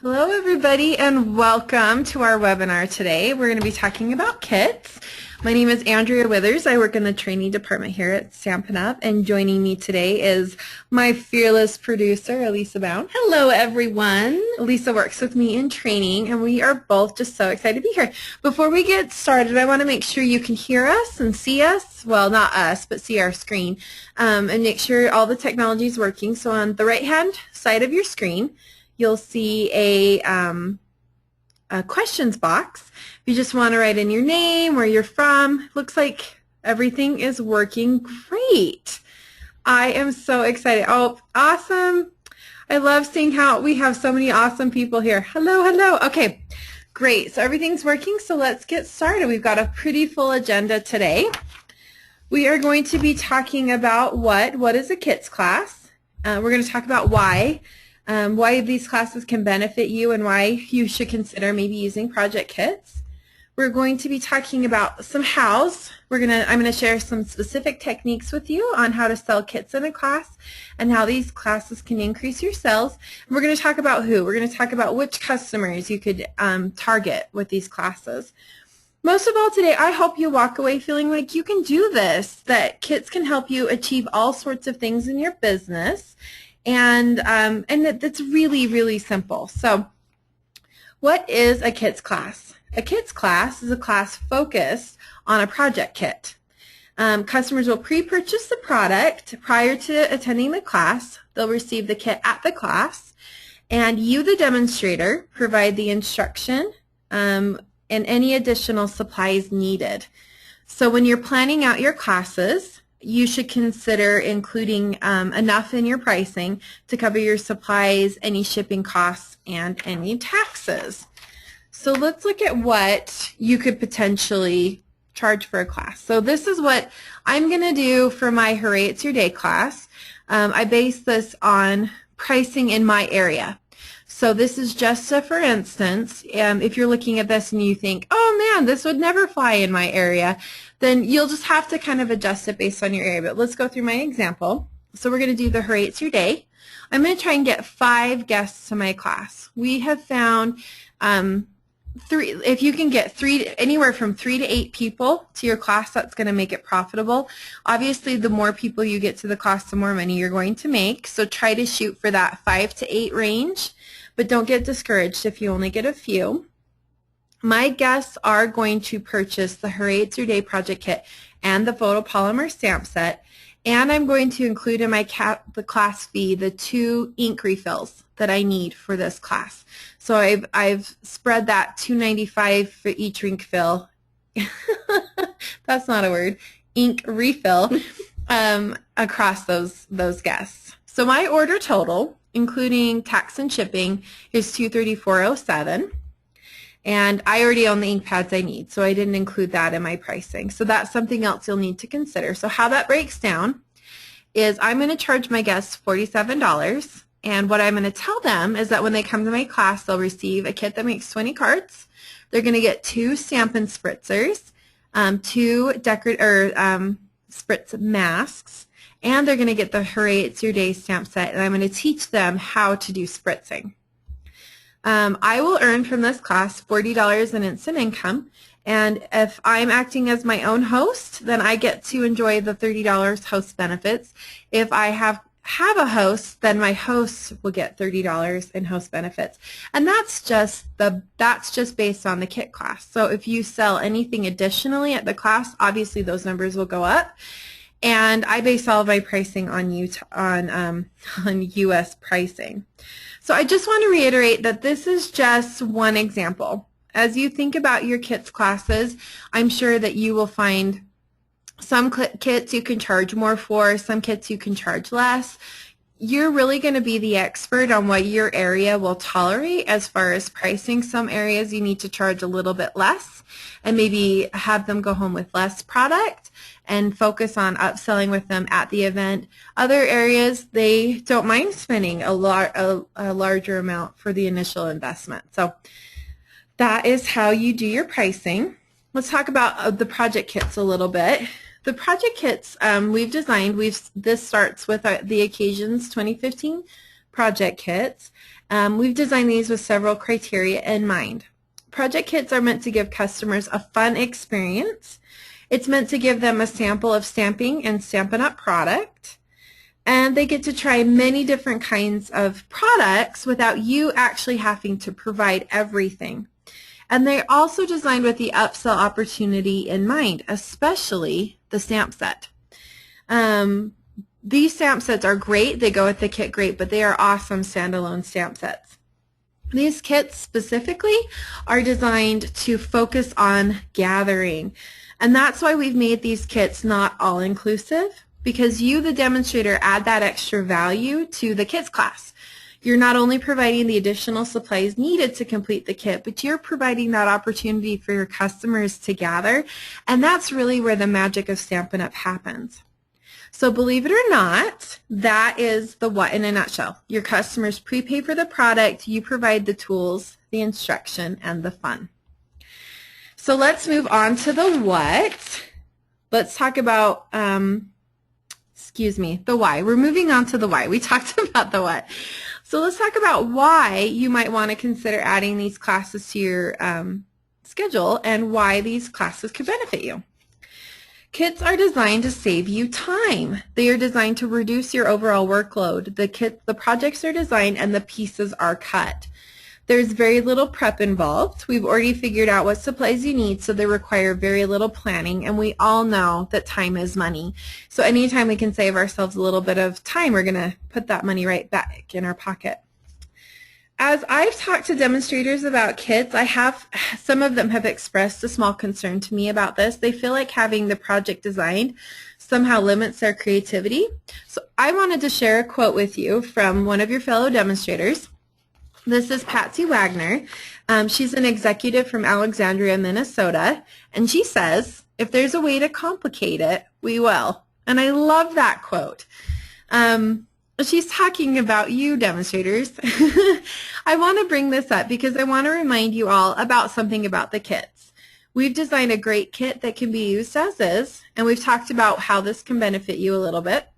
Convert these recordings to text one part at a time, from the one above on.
Hello everybody and welcome to our webinar today. We're going to be talking about kits. My name is Andrea Withers. I work in the training department here at Stampin' Up! And joining me today is my fearless producer, Elisa Bound. Hello everyone. Elisa works with me in training and we are both just so excited to be here. Before we get started, I want to make sure you can hear us and see us. Well, not us, but see our screen. And make sure all the technology is working. So on the right-hand side of your screen, you'll see a questions box. If you just want to write in your name, where you're from, looks like everything is working great. I am so excited. Oh, awesome. I love seeing how we have so many awesome people here. Hello, hello. Okay, great. So everything's working, so let's get started. We've got a pretty full agenda today. We are going to be talking about what is a kits class. We're going to talk about why these classes can benefit you and why you should consider maybe using project kits. We're going to be talking about some hows. I'm going to share some specific techniques with you on how to sell kits in a class and how these classes can increase your sales. And we're going to talk about who. We're going to talk about which customers you could target with these classes. Most of all today, I hope you walk away feeling like you can do this, that kits can help you achieve all sorts of things in your business. And that's really, really simple. So what is a kits class? A kits class is a class focused on a project kit. Customers will pre-purchase the product prior to attending the class. They'll receive the kit at the class. And you, the demonstrator, provide the instruction and any additional supplies needed. So when you're planning out your classes, you should consider including enough in your pricing to cover your supplies, any shipping costs, and any taxes. So let's look at what you could potentially charge for a class. So this is what I'm going to do for my Hooray It's Your Day class. I base this on pricing in my area. So this is just a for instance, if you're looking at this and you think, oh man, this would never fly in my area, then you'll just have to kind of adjust it based on your area. But let's go through my example. So we're going to do the Hooray It's Your Day. I'm going to try and get 5 guests to my class. We have found if you can get anywhere from 3 to 8 people to your class, that's going to make it profitable. Obviously, the more people you get to the class, the more money you're going to make. So try to shoot for that 5 to 8 range, but don't get discouraged if you only get a few. My guests are going to purchase the Hooray It's Your Day project kit and the photopolymer stamp set, and I'm going to include in my the class fee the 2 ink refills that I need for this class. So I've spread that $2.95 for each ink fill. That's not a word. Ink refill across those guests. So my order total, including tax and shipping, is $234.07. And I already own the ink pads I need, so I didn't include that in my pricing. So that's something else you'll need to consider. So how that breaks down is I'm going to charge my guests $47. And what I'm going to tell them is that when they come to my class, they'll receive a kit that makes 20 cards. They're going to get 2 Stampin' Spritzers, 2 spritz masks, and they're going to get the Hooray It's Your Day stamp set. And I'm going to teach them how to do spritzing. I will earn from this class $40 in instant income, and if I'm acting as my own host, then I get to enjoy the $30 host benefits. If I have a host, then my host will get $30 in host benefits, and that's just based on the kit class. So if you sell anything additionally at the class, obviously those numbers will go up. And I base all of my pricing on U.S. pricing. So I just want to reiterate that this is just one example. As you think about your kits classes, I'm sure that you will find some kits you can charge more for, some kits you can charge less. You're really going to be the expert on what your area will tolerate as far as pricing. Some areas you need to charge a little bit less and maybe have them go home with less product and focus on upselling with them at the event. Other areas, they don't mind spending a larger amount for the initial investment. So that is how you do your pricing. Let's talk about the project kits a little bit. The project kits we've designed, this starts with the Occasions 2015 project kits. We've designed these with several criteria in mind. Project kits are meant to give customers a fun experience. It's meant to give them a sample of stamping and Stampin' Up! Product. And they get to try many different kinds of products without you actually having to provide everything. And they're also designed with the upsell opportunity in mind, especially the stamp set. These stamp sets are great. They go with the kit great, but they are awesome standalone stamp sets. These kits specifically are designed to focus on gathering. And that's why we've made these kits not all-inclusive, because you, the demonstrator, add that extra value to the kits class. You're not only providing the additional supplies needed to complete the kit, but you're providing that opportunity for your customers to gather, and that's really where the magic of Stampin' Up! Happens. So believe it or not, that is the what in a nutshell. Your customers prepay for the product, you provide the tools, the instruction, and the fun. So let's move on to the what. Let's talk about, the why. We're moving on to the why. We talked about the what. So let's talk about why you might want to consider adding these classes to your schedule and why these classes could benefit you. Kits are designed to save you time. They are designed to reduce your overall workload. The projects are designed and the pieces are cut. There's very little prep involved. We've already figured out what supplies you need, so they require very little planning, and we all know that time is money. So anytime we can save ourselves a little bit of time, we're going to put that money right back in our pocket. As I've talked to demonstrators about kits, some of them have expressed a small concern to me about this. They feel like having the project designed somehow limits their creativity. So I wanted to share a quote with you from one of your fellow demonstrators. This is Patsy Wagner. She's an executive from Alexandria, Minnesota, and she says, "If there's a way to complicate it, we will." And I love that quote. She's talking about you, demonstrators. I want to bring this up because I want to remind you all about something about the kits. We've designed a great kit that can be used as is, and we've talked about how this can benefit you a little bit.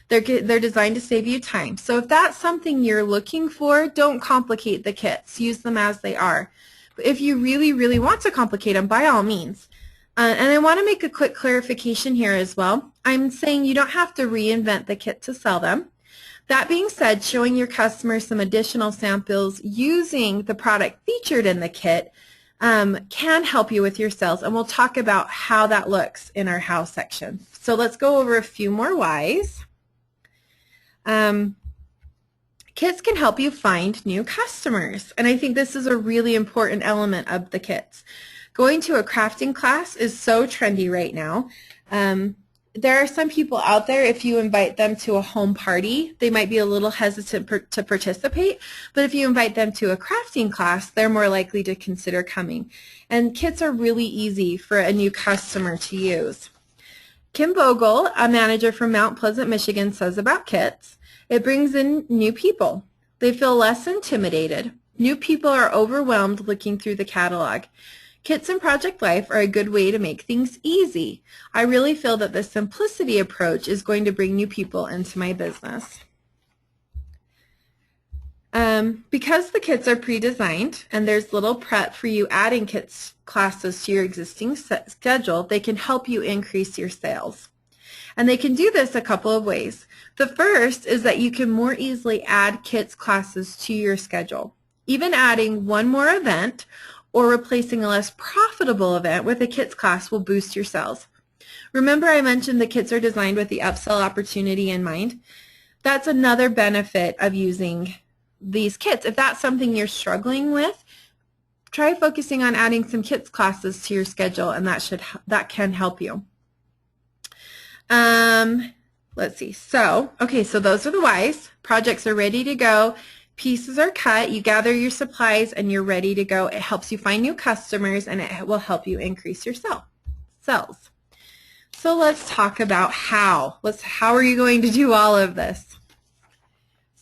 They're designed to save you time. So if that's something you're looking for, don't complicate the kits. Use them as they are. But if you really, really want to complicate them, by all means. And I want to make a quick clarification here as well. I'm saying you don't have to reinvent the kit to sell them. That being said, showing your customers some additional samples using the product featured in the kit can help you with your sales, and we'll talk about how that looks in our how section. So let's go over a few more whys. Kits can help you find new customers, and I think this is a really important element of the kits. Going to a crafting class is so trendy right now. There are some people out there, if you invite them to a home party, they might be a little hesitant to participate, but if you invite them to a crafting class, they're more likely to consider coming. And kits are really easy for a new customer to use. Kim Vogel, a manager from Mount Pleasant, Michigan, says about kits, "It brings in new people. They feel less intimidated. New people are overwhelmed looking through the catalog. Kits in Project Life are a good way to make things easy. I really feel that the simplicity approach is going to bring new people into my business." Because the kits are pre-designed and there's little prep for you adding kits classes to your existing schedule, they can help you increase your sales. And they can do this a couple of ways. The first is that you can more easily add kits classes to your schedule. Even adding one more event or replacing a less profitable event with a kits class will boost your sales. Remember I mentioned the kits are designed with the upsell opportunity in mind? That's another benefit of using these kits. If that's something you're struggling with, try focusing on adding some kits classes to your schedule, and that can help you. Let's see. So those are the whys. Projects are ready to go. Pieces are cut. You gather your supplies, and you're ready to go. It helps you find new customers, and it will help you increase your sales. So let's talk about how. How are you going to do all of this?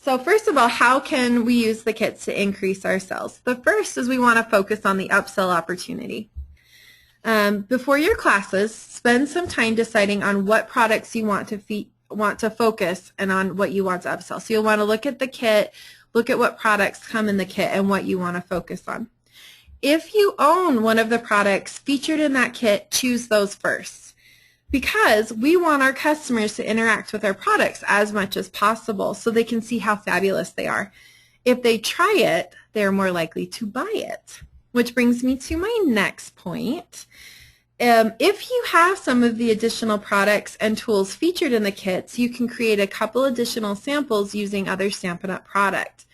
So first of all, how can we use the kits to increase our sales? The first is we want to focus on the upsell opportunity. Before your classes, spend some time deciding on what products you want to want to focus and on what you want to upsell. So you'll want to look at the kit, look at what products come in the kit and what you want to focus on. If you own one of the products featured in that kit, choose those first, because we want our customers to interact with our products as much as possible so they can see how fabulous they are. If they try it, they're more likely to buy it, which brings me to my next point. If you have some of the additional products and tools featured in the kits, you can create a couple additional samples using other Stampin' Up! Product.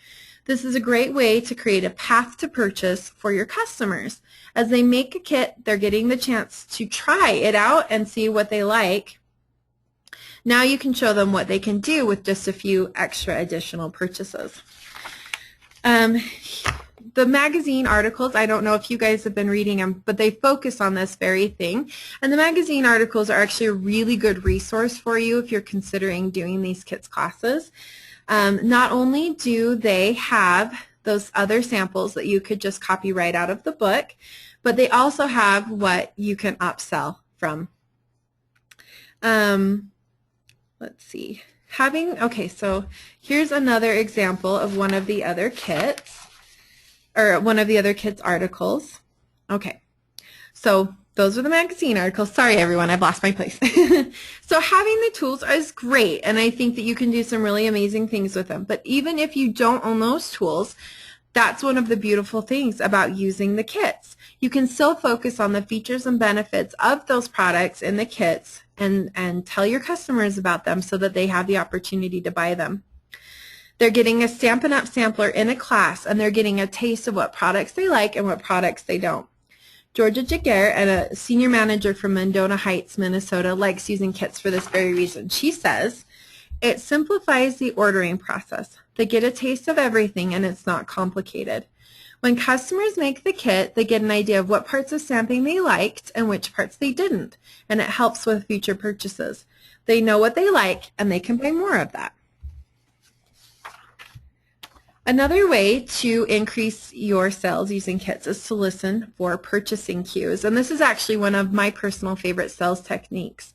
This is a great way to create a path to purchase for your customers. As they make a kit, they're getting the chance to try it out and see what they like. Now you can show them what they can do with just a few extra additional purchases. The magazine articles, I don't know if you guys have been reading them, but they focus on this very thing. And the magazine articles are actually a really good resource for you if you're considering doing these kits classes. Not only do they have those other samples that you could just copy right out of the book, but they also have what you can upsell from. Let's see. Okay, so here's another example of one of the other kits, or one of the other kits articles. Okay, so those are the magazine articles. Sorry everyone, I've lost my place. So having the tools is great, and I think that you can do some really amazing things with them. But even if you don't own those tools, that's one of the beautiful things about using the kits. You can still focus on the features and benefits of those products in the kits and tell your customers about them so that they have the opportunity to buy them. They're getting a Stampin' Up! Sampler in a class, and they're getting a taste of what products they like and what products they don't. Georgia Jaguar, a senior manager from Mendota Heights, Minnesota, likes using kits for this very reason. She says, it simplifies the ordering process. They get a taste of everything, and it's not complicated. When customers make the kit, they get an idea of what parts of stamping they liked and which parts they didn't, and it helps with future purchases. They know what they like, and they can buy more of that. Another way to increase your sales using kits is to listen for purchasing cues, and this is actually one of my personal favorite sales techniques.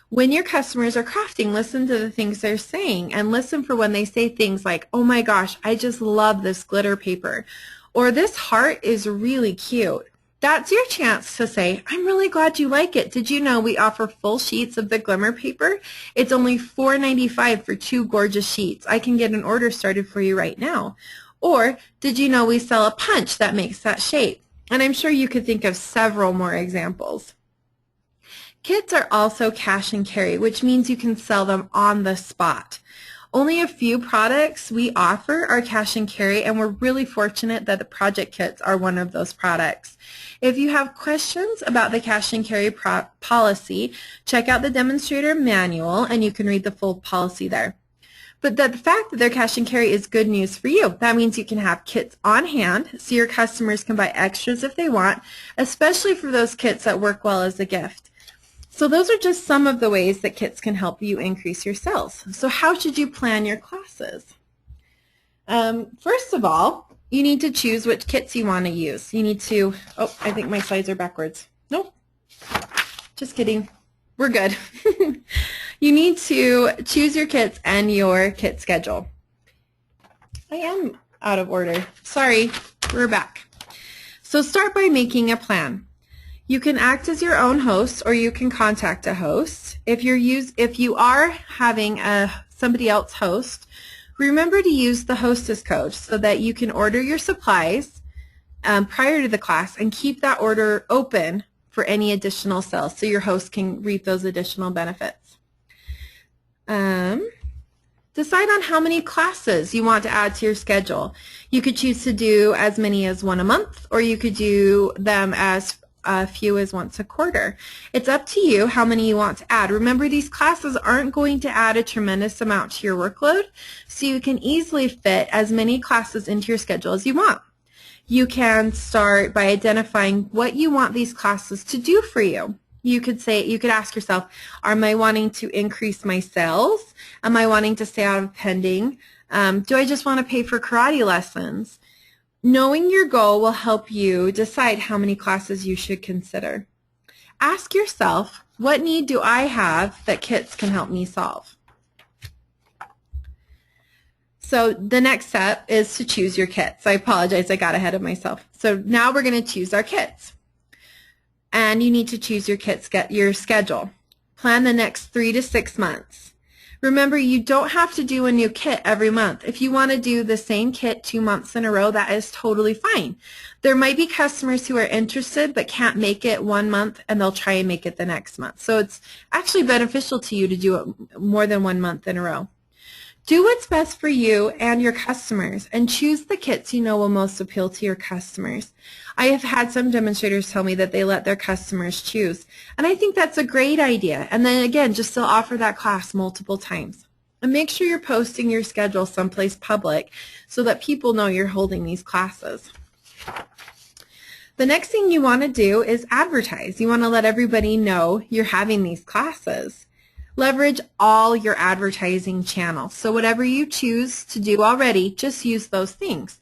When your customers are crafting, listen to the things they're saying, and listen for when they say things like, oh my gosh, I just love this glitter paper, or this heart is really cute. That's your chance to say, I'm really glad you like it. Did you know we offer full sheets of the glimmer paper? It's only $4.95 for 2 gorgeous sheets. I can get an order started for you right now. Or, did you know we sell a punch that makes that shape? And I'm sure you could think of several more examples. Kits are also cash and carry, which means you can sell them on the spot. Only a few products we offer are cash and carry, and we're really fortunate that the project kits are one of those products. If you have questions about the cash and carry policy, check out the demonstrator manual and you can read the full policy there. But the fact that they're cash and carry is good news for you. That means you can have kits on hand so your customers can buy extras if they want, especially for those kits that work well as a gift. So those are just some of the ways that kits can help you increase your sales. So how should you plan your classes? First of all, you need to choose which kits you want to use. You need to, oh, I think my slides are backwards. Nope, just kidding. We're good. You need to choose your kits and your kit schedule. I am out of order. Sorry, we're back. So start by making a plan. You can act as your own host, or you can contact a host. If you are having somebody else host, remember to use the hostess code so that you can order your supplies prior to the class and keep that order open for any additional sales so your host can reap those additional benefits. Decide on how many classes you want to add to your schedule. You could choose to do as many as one a month, or you could do them as few as once a quarter. It's up to you how many you want to add. Remember, these classes aren't going to add a tremendous amount to your workload, so you can easily fit as many classes into your schedule as you want. You can start by identifying what you want these classes to do for you. You could ask yourself, am I wanting to increase my sales? Am I wanting to stay out of pending? Do I just want to pay for karate lessons? Knowing your goal will help you decide how many classes you should consider. Ask yourself, what need do I have that kits can help me solve? So the next step is to choose your kits. I apologize, I got ahead of myself. So now we're going to choose our kits. And you need to choose your kits, get your schedule. Plan the next 3 to 6 months. Remember, you don't have to do a new kit every month. If you want to do the same kit 2 months in a row, that is totally fine. There might be customers who are interested but can't make it 1 month, and they'll try and make it the next month. So it's actually beneficial to you to do it more than 1 month in a row. Do what's best for you and your customers, and choose the kits you know will most appeal to your customers. I have had some demonstrators tell me that they let their customers choose, and I think that's a great idea. And then again, just still offer that class multiple times. And make sure you're posting your schedule someplace public so that people know you're holding these classes. The next thing you want to do is advertise. You want to let everybody know you're having these classes. Leverage all your advertising channels. So whatever you choose to do already, just use those things.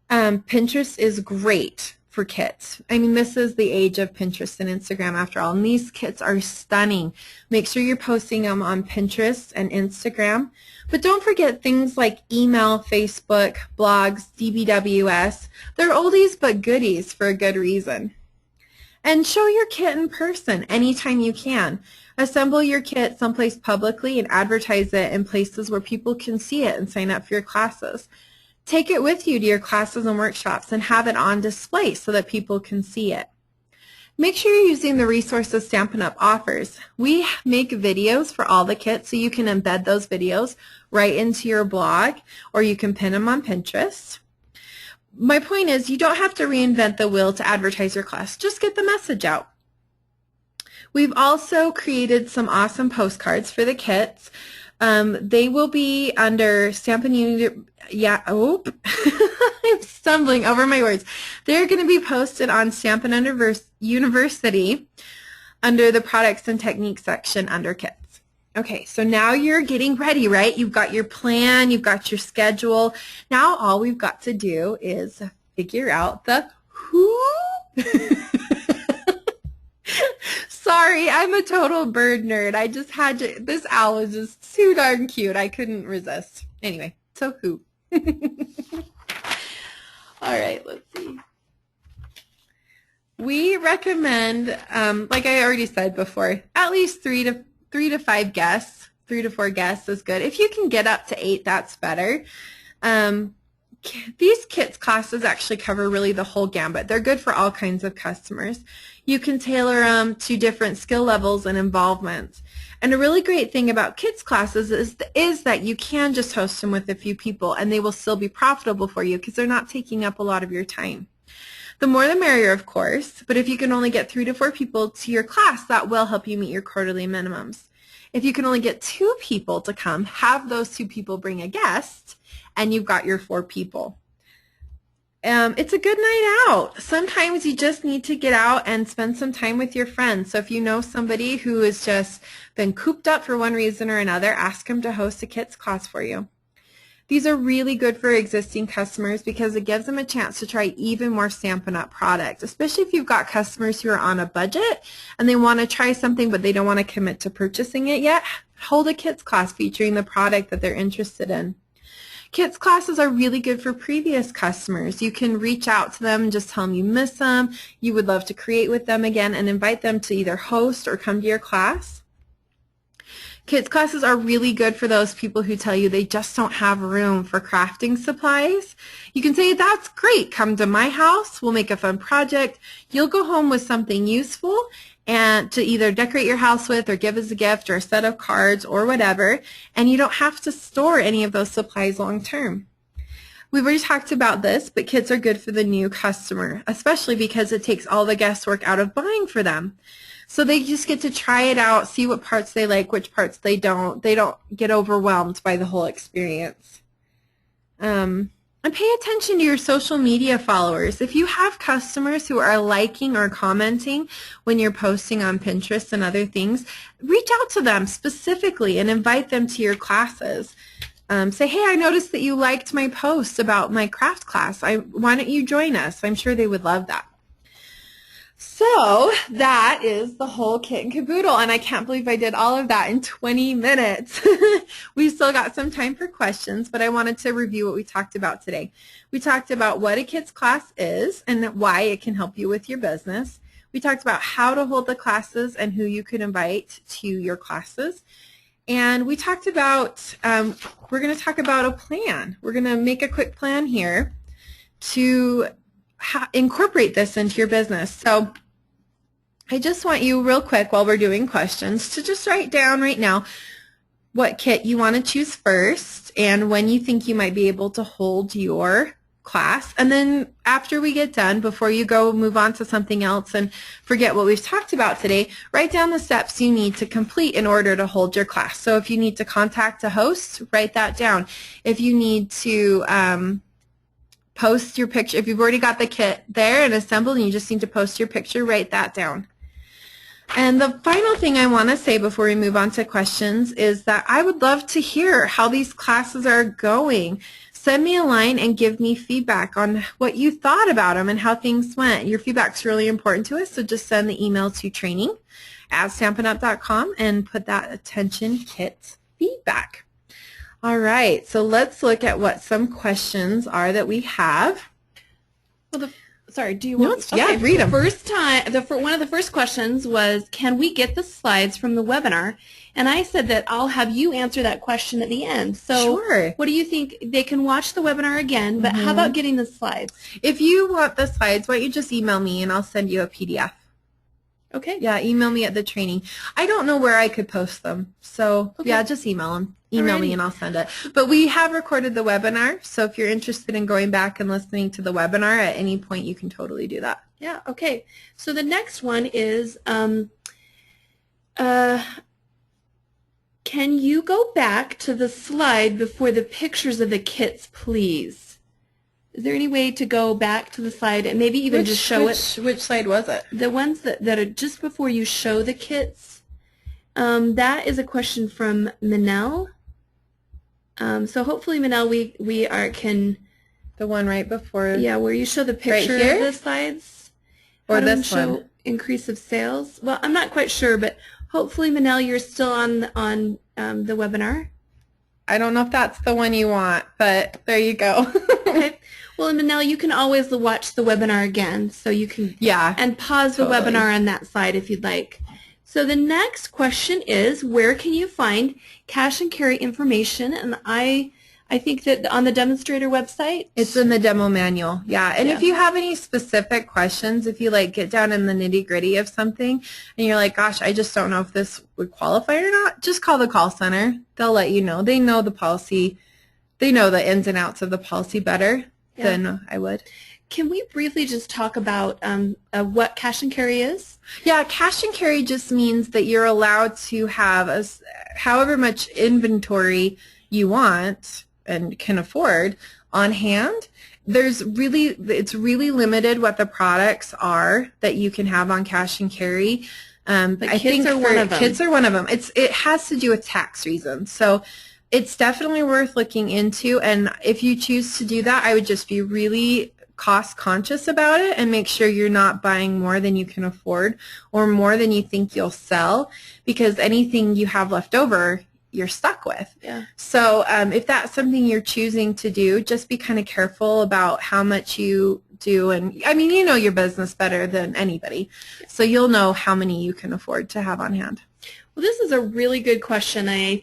Pinterest is great for kits. I mean, this is the age of Pinterest and Instagram after all, and these kits are stunning. Make sure you're posting them on Pinterest and Instagram. But don't forget things like email, Facebook, blogs, DBWS. They're oldies but goodies for a good reason. And show your kit in person anytime you can. Assemble your kit someplace publicly and advertise it in places where people can see it and sign up for your classes. Take it with you to your classes and workshops and have it on display so that people can see it. Make sure you're using the resources Stampin' Up! Offers. We make videos for all the kits, so you can embed those videos right into your blog, or you can pin them on Pinterest. My point is, you don't have to reinvent the wheel to advertise your class. Just get the message out. We've also created some awesome postcards for the kits. They will be under Stampin' I'm stumbling over my words. They're going to be posted on Stampin' University under the Products and Techniques section under Kits. Okay, so now you're getting ready, right? You've got your plan, you've got your schedule. Now all we've got to do is figure out the who. Sorry, I'm a total bird nerd. I just had to, this owl is just too darn cute. I couldn't resist. Anyway, so who? All right, let's see. We recommend, like I already said before, at least 3 to 5 guests. 3 to 4 guests is good. If you can get up to 8, that's better. These kits classes actually cover really the whole gambit. They're good for all kinds of customers. You can tailor them to different skill levels and involvement. And a really great thing about kids classes is that you can just host them with a few people and they will still be profitable for you because they're not taking up a lot of your time. The more the merrier, of course, but if you can only get 3 to 4 people to your class, that will help you meet your quarterly minimums. If you can only get 2 people to come, have those 2 people bring a guest, and you've got your 4 people. It's a good night out. Sometimes you just need to get out and spend some time with your friends. So if you know somebody who has just been cooped up for one reason or another, ask them to host a kits class for you. These are really good for existing customers because it gives them a chance to try even more Stampin' Up! Products, especially if you've got customers who are on a budget and they want to try something but they don't want to commit to purchasing it yet. Hold a kits class featuring the product that they're interested in. Kits classes are really good for previous customers. You can reach out to them and just tell them you miss them, you would love to create with them again, and invite them to either host or come to your class. Kits classes are really good for those people who tell you they just don't have room for crafting supplies. You can say, that's great, come to my house, we'll make a fun project. You'll go home with something useful and to either decorate your house with or give as a gift or a set of cards or whatever, and you don't have to store any of those supplies long term. We've already talked about this, but kits are good for the new customer, especially because it takes all the guesswork out of buying for them. So they just get to try it out, see what parts they like, which parts they don't. They don't get overwhelmed by the whole experience. And pay attention to your social media followers. If you have customers who are liking or commenting when you're posting on Pinterest and other things, reach out to them specifically and invite them to your classes. Say, hey, I noticed that you liked my post about my craft class. Why don't you join us? I'm sure they would love that. So that is the whole kit and caboodle, and I can't believe I did all of that in 20 minutes. We've still got some time for questions, but I wanted to review what we talked about today. We talked about what a kits class is and why it can help you with your business. We talked about how to hold the classes and who you could invite to your classes. And we talked about, we're going to talk about a plan. We're going to make a quick plan here to incorporate this into your business. So I just want you real quick while we're doing questions to just write down right now what kit you want to choose first and when you think you might be able to hold your class. And then after we get done, before you go move on to something else and forget what we've talked about today, write down the steps you need to complete in order to hold your class. So if you need to contact a host, write that down. If you need to post your picture. If you've already got the kit there and assembled and you just need to post your picture, write that down. And the final thing I want to say before we move on to questions is that I would love to hear how these classes are going. Send me a line and give me feedback on what you thought about them and how things went. Your feedback's really important to us, so just send the email to training@stampinup.com and put that attention kit feedback. All right, so let's look at what some questions are that we have. Well, sorry, do you want to? Yeah, read them. One of the first questions was, can we get the slides from the webinar? And I said that I'll have you answer that question at the end. So sure. What do you think? They can watch the webinar again, but how about getting the slides? If you want the slides, why don't you just email me and I'll send you a PDF. Okay. Yeah, email me at the training. I don't know where I could post them, so yeah, just email them. Email me and I'll send it. But we have recorded the webinar, so if you're interested in going back and listening to the webinar at any point, you can totally do that. Yeah, okay. So the next one is, can you go back to the slide before the pictures of the kits, please? Is there any way to go back to the slide and maybe even just show it? Which slide was it? The ones that are just before you show the kits. That is a question from Manel. So hopefully, Manel, we can. The one right before. Yeah, where you show the picture of the slides. Or this one. Increase of sales. Well, I'm not quite sure, but hopefully, Manel, you're still on the webinar. I don't know if that's the one you want, but there you go. Okay. Well, Manel, you can always watch the webinar again, so you can and pause the webinar on that side if you'd like. So the next question is, where can you find cash and carry information? And I think that on the demonstrator website. It's in the demo manual, yeah. And if you have any specific questions, if you get down in the nitty-gritty of something and you're like, gosh, I just don't know if this would qualify or not, just call the call center. They'll let you know. They know the policy. They know the ins and outs of the policy better than I would. Can we briefly just talk about what cash and carry is? Yeah, cash and carry just means that you're allowed to have however much inventory you want and can afford on hand. It's really limited what the products are that you can have on cash and carry. Kids are one of them. Kids are one of them. It has to do with tax reasons. So it's definitely worth looking into, and if you choose to do that, I would just be really cost conscious about it and make sure you're not buying more than you can afford or more than you think you'll sell, because anything you have left over you're stuck with. Yeah. So if that's something you're choosing to do, just be kind of careful about how much you do. And I mean, you know your business better than anybody, so you'll know how many you can afford to have on hand. Well, this is a really good question. I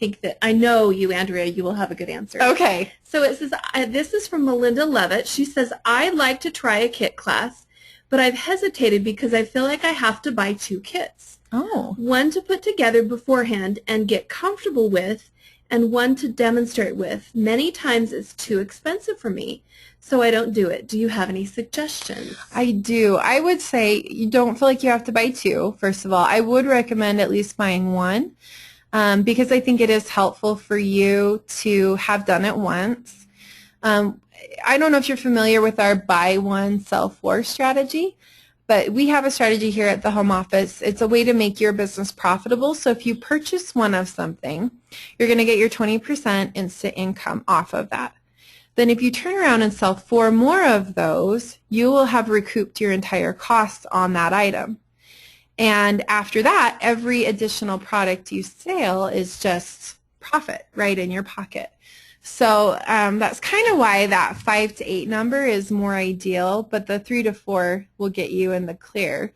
know you, Andrea, you will have a good answer. Okay. So it says, this is from Melinda Levitt. She says, I'd like to try a kit class, but I've hesitated because I feel like I have to buy 2 kits. Oh. One to put together beforehand and get comfortable with, and one to demonstrate with. Many times it's too expensive for me, so I don't do it. Do you have any suggestions? I do. I would say you don't feel like you have to buy 2, first of all. I would recommend at least buying 1 because I think it is helpful for you to have done it once. I don't know if you're familiar with our buy 1, sell 4 strategy, but we have a strategy here at the home office. It's a way to make your business profitable. So if you purchase one of something, you're going to get your 20% instant income off of that. then if you turn around and sell 4 more of those, you will have recouped your entire costs on that item. And after that, every additional product you sell is just profit right in your pocket. So that's kind of why that 5 to 8 number is more ideal, but the 3 to 4 will get you in the clear.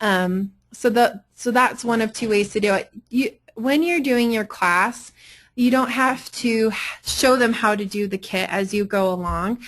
So that's one of 2 ways to do it. When you're doing your class, you don't have to show them how to do the kit as you go along.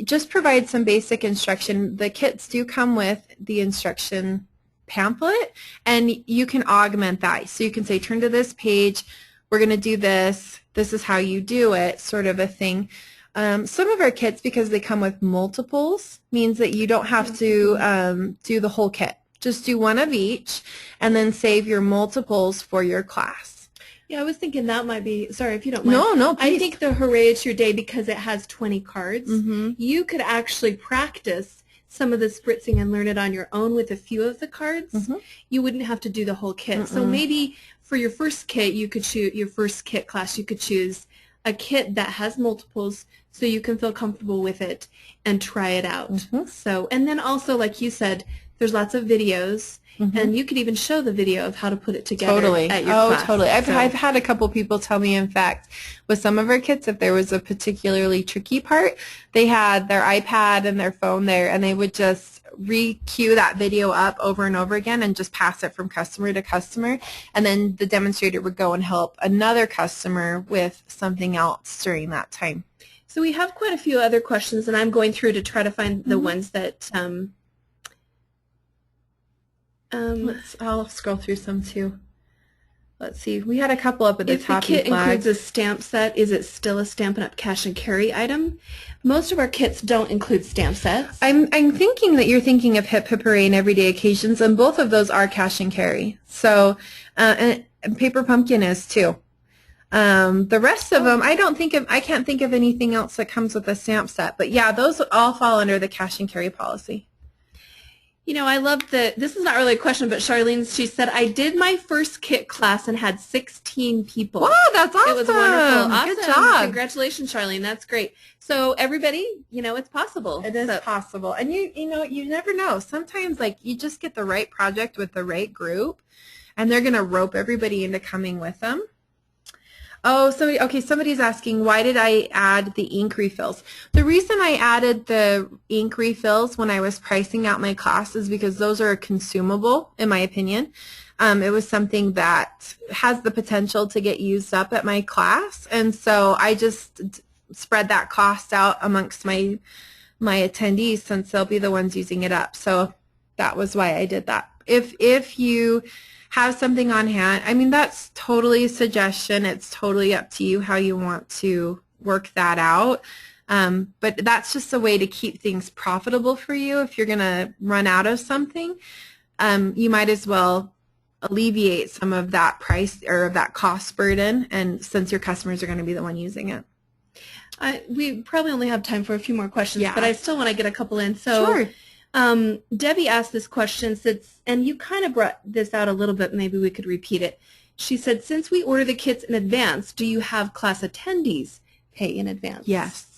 Just provide some basic instruction. The kits do come with the instruction pamphlet, and you can augment that. So you can say, turn to this page, we're going to do this, this is how you do it, sort of a thing. Some of our kits, because they come with multiples, means that you don't have to do the whole kit. Just do one of each and then save your multiples for your class. Yeah, I was thinking that might be, sorry if you don't mind. No, please. I think the Hooray It's Your Day, because it has 20 cards, you could actually practice some of the spritzing and learn it on your own with a few of the cards. You wouldn't have to do the whole kit. So maybe for your first kit, you could choose your first kit class, you could choose a kit that has multiples so you can feel comfortable with it and try it out. So, and then also, like you said, there's lots of videos, and you could even show the video of how to put it together at your class. Totally. I've had a couple people tell me, in fact, with some of our kits, if there was a particularly tricky part, they had their iPad and their phone there, and they would just re-cue that video up over and over again and just pass it from customer to customer, and then the demonstrator would go and help another customer with something else during that time. So we have quite a few other questions, and I'm going through to try to find the ones that I'll scroll through some too. Let's see. We had a couple up at the top. If the kit includes a stamp set, is it still a Stampin' Up! Cash and carry item? Most of our kits don't include stamp sets. I'm thinking that you're thinking of Hip Hip Hooray and Everyday Occasions, and both of those are cash and carry. So, and Paper Pumpkin is too. The rest of them, I can't think of anything else that comes with a stamp set. But yeah, those all fall under the cash and carry policy. You know, I love this is not really a question, but Charlene, she said, I did my first kit class and had 16 people. Wow, that's awesome. It was wonderful. Awesome. Good job. Congratulations, Charlene. That's great. So everybody, you know, it's possible. It is possible. And you know, you never know. Sometimes, like, you just get the right project with the right group, and they're going to rope everybody into coming with them. Oh, somebody's asking, why did I add the ink refills? The reason I added the ink refills when I was pricing out my class is because those are a consumable, in my opinion. It was something that has the potential to get used up at my class, and so I just spread that cost out amongst my attendees, since they'll be the ones using it up. So that was why I did that. If you have something on hand, I mean, that's totally a suggestion. It's totally up to you how you want to work that out. But that's just a way to keep things profitable for you. If you're going to run out of something, you might as well alleviate some of that price or of that cost burden, and since your customers are going to be the one using it. We probably only have time for a few more questions, but I still want to get a couple in. So. Sure. Debbie asked this question, and you kind of brought this out a little bit, maybe we could repeat it. She said, since we order the kits in advance, do you have class attendees pay in advance? Yes.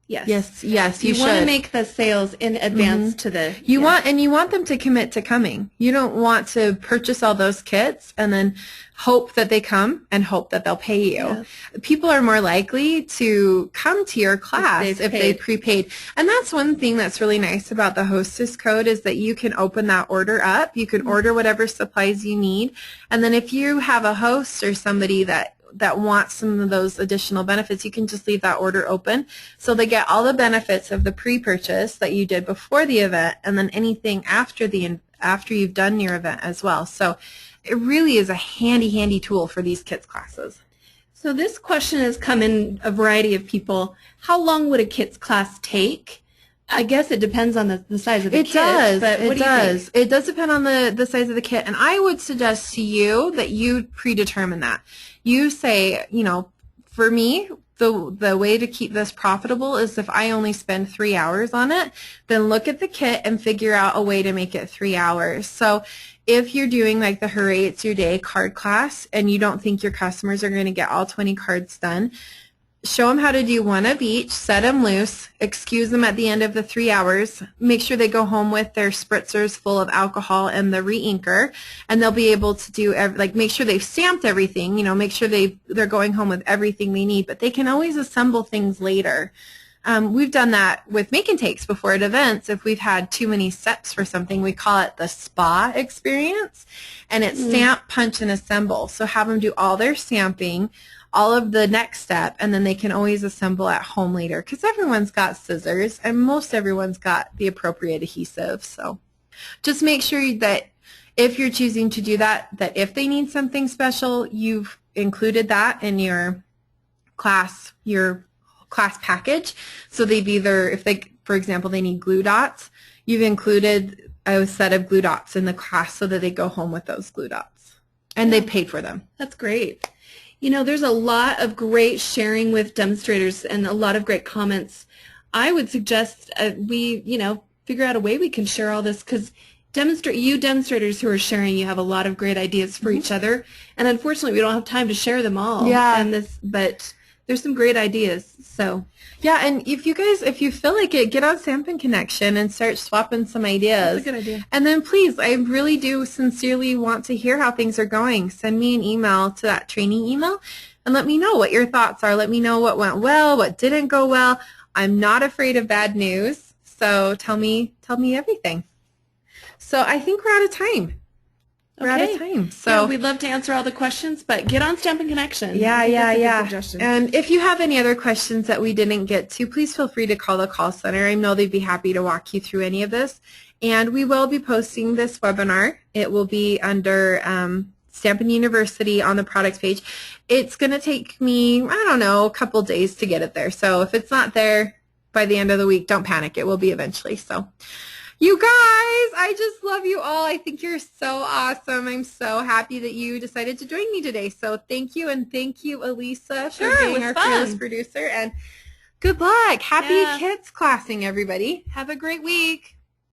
Yes. You want to make the sales in advance to the... You want them to commit to coming. You don't want to purchase all those kits and then hope that they come and hope that they'll pay you. Yeah. People are more likely to come to your class if they prepaid. And that's one thing that's really nice about the Hostess Code, is that you can open that order up. You can order whatever supplies you need. And then if you have a host or somebody that wants some of those additional benefits, you can just leave that order open, so they get all the benefits of the pre-purchase that you did before the event, and then anything after you've done your event as well. So it really is a handy tool for these kits classes. So this question has come in a variety of people. How long would a kits class take? I guess it depends on the size of the kit. It does. It does depend on the size of the kit. And I would suggest to you that you predetermine that. You say, you know, for me, the way to keep this profitable is if I only spend 3 hours on it, then look at the kit and figure out a way to make it 3 hours. So if you're doing like the Hooray It's Your Day card class and you don't think your customers are going to get all 20 cards done, show them how to do one of each, set them loose, excuse them at the end of the 3 hours, make sure they go home with their spritzers full of alcohol and the re-inker, and they'll be able to do, make sure they've stamped everything, make sure they're going home with everything they need, but they can always assemble things later. We've done that with make and takes before at events. If we've had too many steps for something, we call it the spa experience, and it's stamp, punch, and assemble. So have them do all their stamping, all of the next step, and then they can always assemble at home later because everyone's got scissors and most everyone's got the appropriate adhesive. So just make sure that if you're choosing to do that, that if they need something special, you've included that in your class package. So they've either, if they, for example, they need glue dots, you've included a set of glue dots in the class so that they go home with those glue dots. And they paid for them. That's great. There's a lot of great sharing with demonstrators and a lot of great comments. I would suggest we, figure out a way we can share all this because you demonstrators who are sharing, you have a lot of great ideas for each other. And unfortunately, we don't have time to share them all. Yeah. But there's some great ideas. So yeah, and if you feel like it, get on Stampin' Connection and start swapping some ideas. That's a good idea. And then please, I really do sincerely want to hear how things are going. Send me an email to that training email and let me know what your thoughts are. Let me know what went well, what didn't go well. I'm not afraid of bad news, so tell me everything. So I think we're out of time. We're out of time. So we'd love to answer all the questions, but get on Stampin' Connection. Yeah. And if you have any other questions that we didn't get to, please feel free to call the call center. I know they'd be happy to walk you through any of this. And we will be posting this webinar. It will be under Stampin' University on the products page. It's going to take me, a couple days to get it there. So if it's not there by the end of the week, don't panic. It will be eventually. So you guys, I just love you all. I think you're so awesome. I'm so happy that you decided to join me today. So thank you, and thank you, Elisa, for being our fearless producer. And good luck. Happy Kids Classing, everybody. Have a great week.